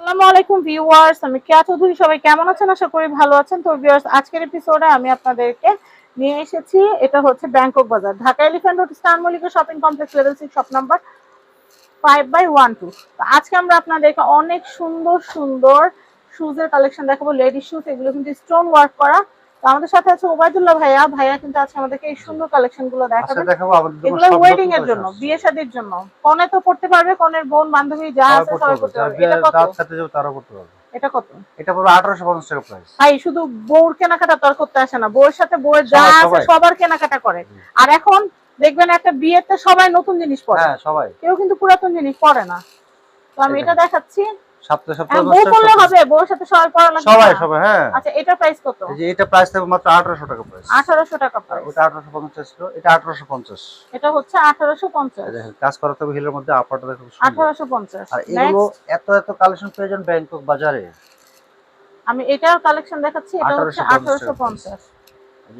আসসালামু আলাইকুম ভিউয়ার্স, আমি কেয়া চৌধুরী। সবাই কেমন আছেন? আশা করি ভালো আছেন। তো ভিউয়ার্স, আজকের এপিসোডে আমি আপনাদেরকে নিয়ে এসেছি, এটা হচ্ছে ব্যাংকক বাজার, Dhaka elephant road star Mallika shopping complex level 6 shop number 5/12। তো আজকে আমরা আপনাদেরকে অনেক সুন্দর সুন্দর শুজের কালেকশন দেখাবো, লেডিস শুজ। এগুলো কিন্তু স্টোন ওয়ার্ক করা। তো আমাদের সাথে আছে ওবায়দুল্লাহ ভাইয়া। ভাইয়া কিন্তু আজকে আমাদেরকে এই সুন্দর কালেকশন গুলো দেখাবেন। এগুলো ওয়েডিং এর জন্য, বিয়ে শাদীর জন্য। কনে তো পড়তে পারবে, কনের বোন বান্ধবী যা আছে সবাই পড়তে পারবে। এটা কত? দাঁত কাটতে যাবে তারা করতে পারবে। এটা কত? এটা পুরো 1850 টাকা প্রাইস। ভাই শুধু বউর কেনাকাটা তো আর করতে আসে না, বউয়ের সাথে বউয়ের যা আছে সবার কেনাকাটা করে। আর এখন দেখবেন একটা বিয়েতে সবাই নতুন জিনিস পরে। হ্যাঁ সবাই, কেউ কিন্তু পুরাতন জিনিস পরে না। তো আমি এটা দেখাচ্ছি। সপ্তাহে সপ্তাহে বউ পরলে হবে, বউর সাথে সবাই পরা লাগবে। সবাই সবাই হ্যাঁ। আচ্ছা, এটা প্রাইস কত? এই যে এটা প্রাইস থাকবে মাত্র 1800 টাকা প্রাইস। 1800 টাকা প্রাইস। ওটা 1850 ছিল, এটা 1850। এটা হচ্ছে 1850। দেখেন কাজ করা তবে হিলের মধ্যে আপারটা দেখুন সুন্দর। 1850। আর এগুলো এত এত কালেকশন পেয়ে যান ব্যাংকক বাজারে। আমি এটার কালেকশন দেখাচ্ছি। এটা হচ্ছে 1850।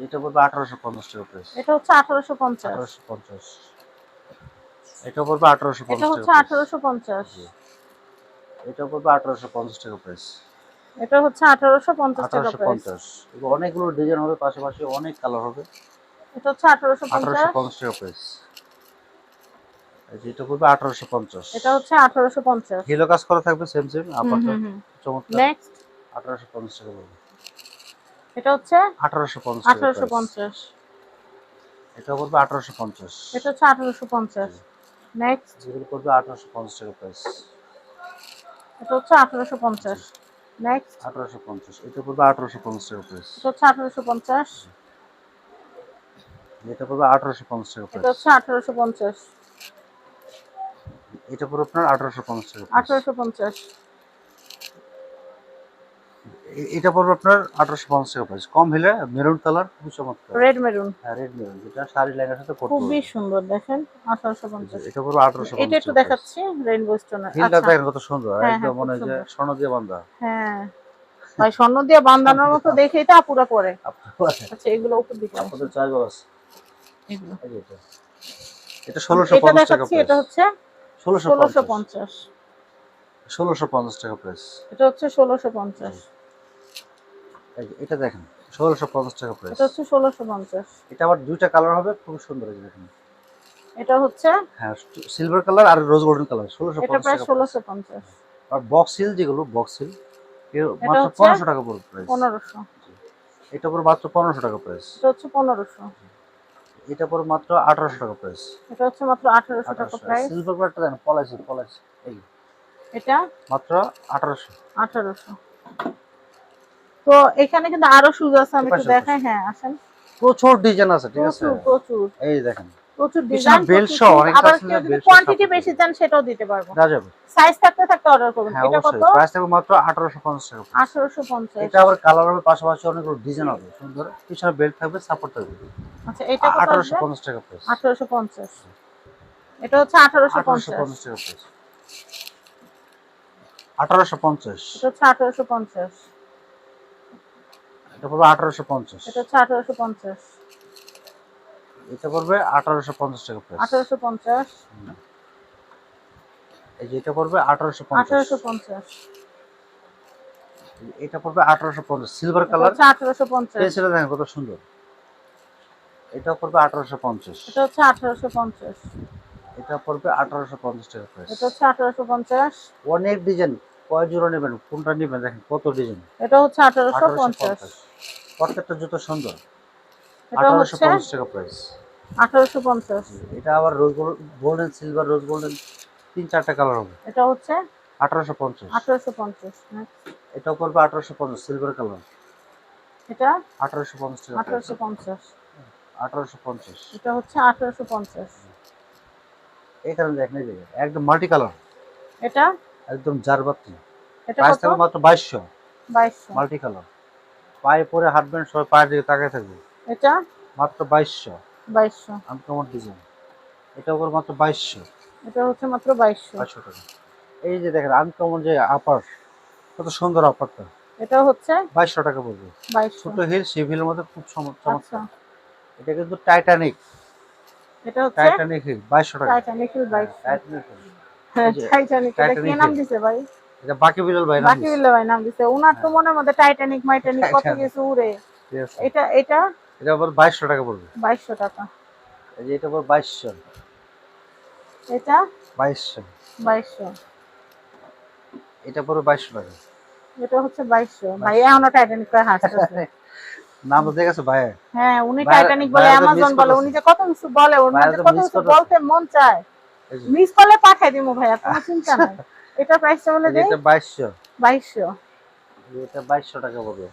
এটা পড়বে 1850 টাকা প্রাইস। এটা হচ্ছে 1850। 1850। এটা পড়বে 1850 এটা হচ্ছে 1850। এটা পড়বে 1850 টাকা প্রাইস। এটা হচ্ছে 1850 টাকা প্রাইস। 1850। এগুলো অনেকগুলো ডিজাইন হবে, পাশাপাশি অনেক কালার হবে। এটা হচ্ছে 1850 টাকা প্রাইস। এটা পড়বে 1850। এটা হচ্ছে 1850। হিলো কাজ করা থাকবে সেম সেম আপাতত চমৎকার। নেক্সট 1850 টাকা পড়বে। এটা হচ্ছে 1850 1850। এটা পড়বে 1850। এটা হচ্ছে 1850। নেক্সট যেগুলো পড়বে 1850 টাকা প্রাইস। এটা হচ্ছে 1850। নেক্সট 1850। এটা পড়বে 1850 টাকা প্রাইস। এটা হচ্ছে 1850। এটা পড়বে 1850 টাকা প্রাইস। এটা হচ্ছে 1850। এটা পড়বে আপনার 1850 টাকা প্রাইস। 1850। এটা পড়বে আপনার 1850 টাকা প্রাইস। কম হিলে মেরুন কালার, খুব চমৎকার। Red maroon. হ্যাঁ রেড মেরুন, যেটা শাড়ি লেহেঙ্গার সাথে পরতে খুবই সুন্দর। দেখেন 1850। এটা পুরো 1850। এটা একটু দেখাচ্ছি রেইনবো স্টোনের। হিলটা দেখেন কত সুন্দর, একদম মনে হয় যে স্বর্ণ দিয়ে বাঁধা। হ্যাঁ ভাই, স্বর্ণ দিয়ে বাঁধানোর মতো দেখেই তো আপুরা পরে। আচ্ছা, এগুলো উপর দিকে আপনাদের চাই বাস। এগুলো এই যে এটা 1650 টাকা প্রাইস। এটা হচ্ছে 1650। 1650 টাকা প্রাইস। এটা হচ্ছে 1650। এটা দেখেন 1650 টাকা প্রাইস। এটা হচ্ছে 1650। এটা আবার দুইটা কালার হবে, খুব সুন্দর। এই দেখেন এটা হচ্ছে হ্যাঁ সিলভার কালার আর রোজ গোল্ডেন কালার। 1650 এটা প্রায় টাকা 1650। আর বক্স সিল, যেগুলো বক্স সিল মাত্র 1500 টাকা পড়বে প্রাইস। 1500। এটা পড়বে মাত্র 1500 টাকা প্রাইস। এটা হচ্ছে 1500। এটা পড়বে মাত্র 1800 টাকা প্রাইস। এটা হচ্ছে মাত্র 1800 টাকা প্রাইস। সিলভার কালারটা দেন, পলাশ পলাশ। এই এটা মাত্র 1800। 1800। তো এখানে কিন্তু আরো শুজ আছে, আমি একটু দেখাই। হ্যাঁ আসেন। প্রচুর ডিজাইন আছে, ঠিক আছে? প্রচুর এই দেখেন প্রচুর ডিজাইন, বেল্ট সহ অনেক আবার আছে। কেউ যদি কোয়ান্টিটি বেশি চান সেটাও দিতে পারবো। দেওয়া যাবে, সাইজ থাকতে থাকতে অর্ডার করুন। এটা কত? প্রাইস থাকবে মাত্র 1850 টাকা। 1850। এটা আবার কালার হবে, পাশাপাশি অনেকগুলো ডিজাইন হবে সুন্দর। পিছনে বেল্ট থাকবে, সাপোর্ট থাকবে। আচ্ছা, এটা কত? 1850 টাকা প্রাইস। 1850। এটা হচ্ছে 1850 টাকা প্রাইস। 1850। এটা হচ্ছে 1850। এটা পড়বে 1850। এটা হচ্ছে 1850। এটা পড়বে 1850 টাকা প্রাইস। 1850। এই যে এটা পড়বে 1850। 1850। এটা পড়বে 1850 সিলভার কালার। এটা হচ্ছে 1850। এই সেটা দেখেন কত সুন্দর। এটা পড়বে 1850। এটা হচ্ছে 1850। এটা পড়বে 1850 টাকা প্রাইস। এটা হচ্ছে 1850। অনেক ডিজাইন, কয় জোড়া নেবেন, কোনটা নেবেন, দেখেন কত ডিজাইন। এটা হচ্ছে 1850। প্রত্যেকটা জুতো সুন্দর। এটা হচ্ছে 1850 টাকা প্রাইস। 1850। এটা আবার রোজ গোল্ডেন, সিলভার, রোজ গোল্ডেন, তিন চারটা কালার হবে। এটা হচ্ছে 1850। 1850। এটা পড়বে 1850 সিলভার কালার। এটা 1850 টাকা। 1850। 1850। এটা হচ্ছে 1850। এখানে দেখেন এই যে একদম মাল্টি কালার। এটা একদম জারবাতি। এটা প্রাইস কত? থাকবে মাত্র 2200। 2200। Multi colour. পায়ে পরে হাঁটবেন, সবাই পায়ের দিকে তাকিয়ে থাকবে। এটা মাত্র 2200। 2200। Uncommon design. এটা উপর মাত্র 2200। এটা হচ্ছে মাত্র 2200। 2200 টাকা। এই যে দেখেন আনকমন যে আপার, কত সুন্দর আপারটা। এটা হচ্ছে 2200 টাকা পড়বে। 2200। ছোট হিল, সিভিলের মধ্যে খুব চমৎকার। আচ্ছা, এটা কিন্তু টাইটানিক। এটা হচ্ছে টাইটানিক হিল 2200 টাকা। Titanic hill 2200। Titanic hill. হ্যাঁ, এই যে টাইটানিক। এটা কি টাইটানিক নাম হিল। দিছে ভাই? এটা বাকি বিলাল ভাই নাম বাকি দিছে। বিল্লা ভাই নাম দিছে। উনার তো মনের মধ্যে টাইটানিক মাইটানিক কত কিছু উড়ে। ঠিক আছে। এটা এটা এটা আবার 2200 টাকা পড়বে। 2200 টাকা। এই যে এটা আবার 2200। এটা 2200। 2200। এটা পড়বে 2200 টাকা। এটা হচ্ছে 2200। ভাই এখনো টাইটানিক করে হাসতেছে। নাম তো দেখেছো ভাই? হ্যাঁ, উনি ভাইয়া- টাইটানিক বলে, ভাইয়া তো অ্যামাজন miss বলে, করতেছে। উনি যে কত কিছু বলে, ওর ভাইয়া মধ্যে তো কত miss কিছু করতেছে। বলতে মন চায়। এই যে মিস করলে পাঠাই দিমু ভাইয়া, কোনো চিন্তা নাই। এটা প্রাইসটা বলে এই যে দেই। এটা 2200। 2200। এটা 2200 টাকা পড়বে।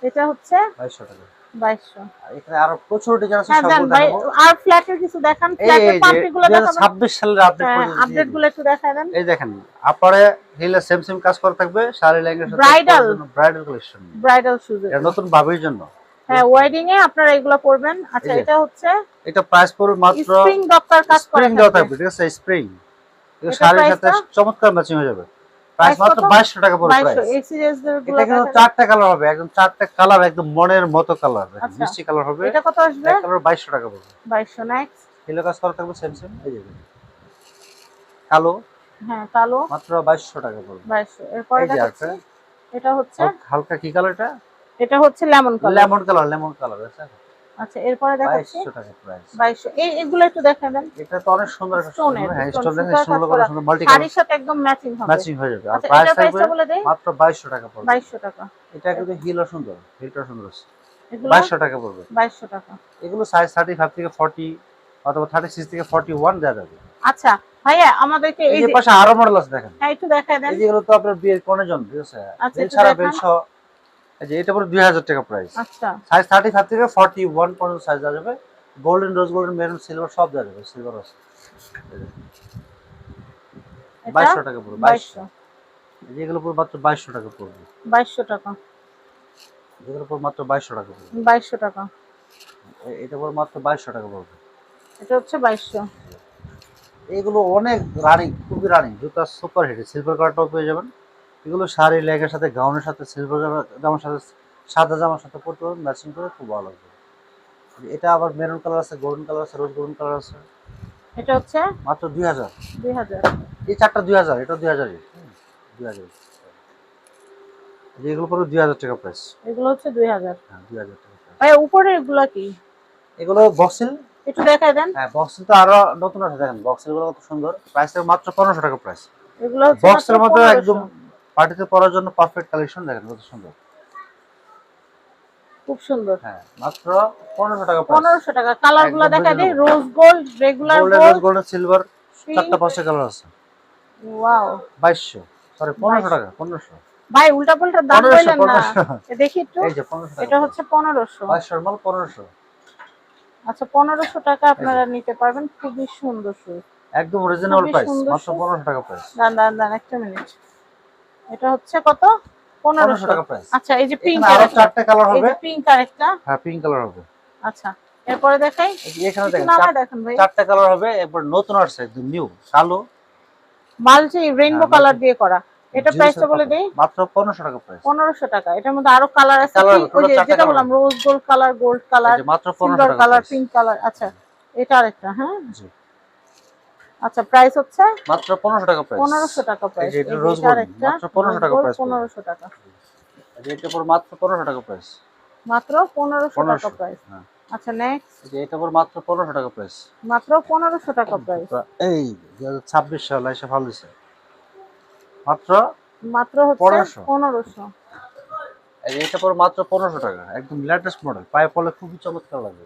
এটা হচ্ছে 2200 টাকা। 2200। আর এখানে আরো প্রচুর ডিজাইন আছে, হ্যাঁ দেন সবগুলো ভাই, দেখাবো। আর ফ্ল্যাটের কিছু দেখান, এই ফ্ল্যাটের যে পাম্পটিগুলো দেখাবেন। 2026 সালের আপডেট হ্যাঁ, পর্যন্ত দিয়ে আপডেট দিই। গুলো একটু দেখায় দেন। এই দেখেন, আপারে হিলে সেম সেম কাজ করা থাকবে, শাড়ি লেহেঙ্গার সাথে Bridal। Bridal collection. Bridal shoes. এটা নতুন ভাবির জন্য। হ্যাঁ, ওয়েডিং এ আপনারা এগুলো পরবেন। আচ্ছা, এই যে, এটা হচ্ছে এটা প্রাইস পড়বে মাত্র স্প্রিং ডক্টর কাজ করা স্প্রিং দেওয়া থাকবে। থাকবে, ঠিক আছে? স্প্রিং এটা এটা শাড়ির সাথে প্রাইসটা চমৎকার ম্যাচিং হয়ে যাবে। প্রাইস প্রাইস মাত্র কত? 2200 টাকা পড়বে 2200। প্রাইস। এই সিরিজ গুলো এটা কিন্তু দেখাবেন। চারটা কালার হবে, একদম চারটা কালার, একদম মনের মতো কালার, আচ্ছা, মিষ্টি কালার হবে। এটা কত আসবে? এক কালার 2200 টাকা পড়বে। 2200। নেক্সট। হিলে কাজ করা থাকবে সেম সেম। এই যে কালো, হ্যাঁ, কালো। মাত্র 2200 টাকা পড়বে। 2200। এরপরে এই যে দেখাচ্ছি, একটা এটা হচ্ছে হালকা কি কালার এটা? এটা হচ্ছে লেমন কালার। লেমন কালার আছে। আচ্ছা, এরপরে দেখাচ্ছি 2200 টাকা প্রাইস। 2200। এগুলো একটু দেখায় দেন। এটা তো অনেক সুন্দর একটা স্টোনের, হ্যাঁ, স্টোন স্টোন দেখেন, সুতার কাজ সুন্দর করা, সুন্দর মাল্টি কালার শাড়ির সাথে একদম ম্যাচিং হবে। ম্যাচিং হয়ে যাবে। আর আচ্ছা, প্রাইস এটার থাকবে প্রাইসটা বলে দেই। মাত্র 2200 টাকা পড়বে। 2200 টাকা। এটা কিন্তু হিলও সুন্দর, হিলটা সুন্দর আছে। এগুলো 2200 টাকা পড়বে। 2200 টাকা। এগুলো সাইজ 35 থেকে 40 অথবা 36 থেকে 41 দেওয়া যাবে। আচ্ছা ভাইয়া, আমাদেরকে এই এই যে যে, পাশে আরো মডেল আছে দেখেন। হ্যাঁ একটু দেখায় দেন। এই যেগুলো তো আপনার বিয়ের কনের জন্য, ঠিক আছে? আচ্ছা, বেল একটু ছাড়া দেখান। বেল সহ। এই যে এটা পুরো 2000 টাকা প্রাইস। আচ্ছা, সাইজ 35 থেকে 41 পর্যন্ত সাইজ দেওয়া যাবে। গোল্ডেন, রোজ গোল্ডেন, মেরুন, সিলভার সব দেওয়া যাবে। সিলভার আছে। এটা 2200 টাকা পড়বে। 2200। এই যে এগুলো পুরো মাত্র 2200 টাকা পড়বে। 2200 টাকা। এগুলো পুরো মাত্র 2200 টাকা পড়বে। 2200 টাকা। এটা পুরো মাত্র 2200 টাকা পড়বে। এটা হচ্ছে 2200। এগুলো অনেক রানিং, খুবই রানিং জুতা, সুপার হিট। সিলভার কালারটাও পেয়ে যাবেন। এগুলো শাড়ি লেহেঙ্গার সাথে, গাউনের সাথে, সিলভার জামার সাথে, সাদা জামার সাথে পরতে পারবেন, ম্যাচিং করে খুব ভালো লাগবে। এটা আবার মেরুন কালার আছে, গোল্ডেন কালার আছে, রোজ গোল্ডেন কালার আছে। এটা হচ্ছে মাত্র 2000। 2000। এই চারটা 2000, এটা 2000 2000। এগুলো পুরো 2000 টাকা প্রাইস। এগুলো হচ্ছে 2000। হ্যাঁ, 2000 টাকা প্রাইস। ভাই উপরে এগুলো কি এগুলো বক্সিল। একটু দেখায় দেন। হ্যাঁ, বক্সিল তো আরো নতুন আছে দেখেন, বক্সিল গুলো কত সুন্দর। প্রাইস মাত্র 1500 টাকা প্রাইস। এগুলো হচ্ছে বক্সের মাত্র মধ্যে 1500। একদম পার্টিতে পরার জন্য পারফেক্ট কালেকশন, দেখেন কত সুন্দর। খুব সুন্দর। হ্যাঁ, মাত্র 1500 টাকা প্রাইস। 1500 টাকা। কালার গুলো একদম দেখায় দেই। reasonable। Rose gold, regular golden, rose gold, golden, silver, pink. চারটা পাঁচটা কালার আছে। ওয়াও। 2200, সরি 1500 টাকা, 1500। ভাই উল্টা পাল্টা দাম 1500, বললেন না। 1500। দেখি একটু। এই যে 1500 টাকা। এটা হচ্ছে 1500। 2200 মাল 1500। আচ্ছা, 1500 টাকা আপনারা নিতে পারবেন। খুবই সুন্দর শুজ। একদম রিজনেবল খুবই প্রাইস, সুন্দর মাত্র shoes। 1500 টাকা প্রাইস। দান একটা মিনিট। এটা হচ্ছে কত? 1500 1500 টাকা প্রাইস। আচ্ছা, এই যে পিঙ্ক এখানে আরো চারটা কালার এই হবে। যে পিঙ্ক আরেকটা। হ্যাঁ, পিঙ্ক কালার হবে। আচ্ছা, এরপরে দেখাই। এই যে এখানে একটু দেখেন নামায় দেখেন ভাই। চারটা কালার হবে, এরপর নতুন আসছে একদম নিউ কালো, মাল্টি রেইনবো হ্যাঁ, কালার দিয়ে করা। এটা প্রাইসটা বলে দেই। মাত্র 1500 টাকা প্রাইস। 1500 টাকা। এটার মধ্যে আরো কালার আছে। কালার হবে, ওই যে টোটাল চারটা যেটা কালার বললাম, হবে। Rose gold colour, gold colour, এই যে মাত্র 1500 সিলভার টাকা কালার, প্রাইস। Pink colour. আচ্ছা, এটা আরেকটা। হ্যাঁ, জি, আচ্ছা, প্রাইস হচ্ছে মাত্র 1500 টাকা প্রাইস। 1500 টাকা এই প্রাইস। যে এটা এই যে রোজ এটা গোল্ড, আরেকটা মাত্র 1500 টাকা প্রাইস। 1500 টাকা। এই যে এটা পর মাত্র 1500 টাকা প্রাইস। মাত্র 1500 টাকা 1500। প্রাইস। হ্যাঁ, আচ্ছা, নেক্সট। এই যে এটা পর মাত্র 1500 টাকা প্রাইস। মাত্র 1500 টাকা প্রাইস। এই 2026 সাল এসে ভালো দিছে। মাত্র মাত্র হচ্ছে 1500। 1500। এই যে এটা পর মাত্র 1500 টাকা, একদম লেটেস্ট মডেল, পায়ে পড়লে খুবই চমৎকার লাগবে।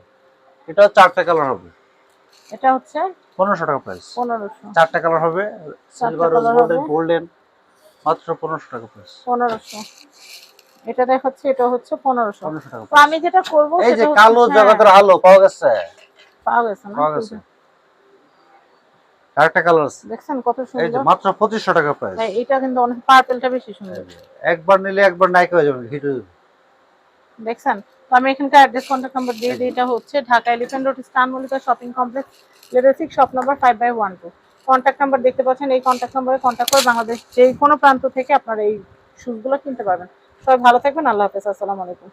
এটা চারটা কালার হবে। এটা হচ্ছে 1500 টাকা প্রাইস। 1500। চারটা কালার হবে, সিলভার, রোজ কালার গোল্ডেন, হবে। গোল্ডেন, মাত্র 1500 টাকা প্রাইস। 1500। এটা দেখাচ্ছি, এটা হচ্ছে 1500। 1500 টাকা তো প্রাইস। আমি যেটা করব এই যে সেটা হচ্ছে, কালো হ্যাঁ, জগতের আলো পাওয়া গেছে, পাওয়া গেছে না? পাওয়া গেছে। আরেকটা কালার আছে। দেখছেন কত এই যে সুন্দর। মাত্র 2500 টাকা প্রাইস। ভাই এটা কিন্তু অনেক, পার্পলটা বেশি সুন্দর। একবার নিলে একবার নাইকা হয়ে যাবে, হিট হয়ে যাবে। দেখছেন? তো আমি এখানকার অ্যাড্রেস, কন্ট্যাক্ট নাম্বার দিয়ে দিই। এটা হচ্ছে Dhaka elephant road, Eastern Mallika shopping complex, level 6, shop number 5/12। Contact number দেখতে পাচ্ছেন। এই কন্ট্যাক্ট নাম্বারে কন্ট্যাক্ট করে বাংলাদেশ যে কোনো প্রান্ত থেকে আপনারা এই শুজগুলো কিনতে পারবেন। সবাই ভালো থাকবেন। আল্লাহ হাফেজ। আসসালামু আলাইকুম।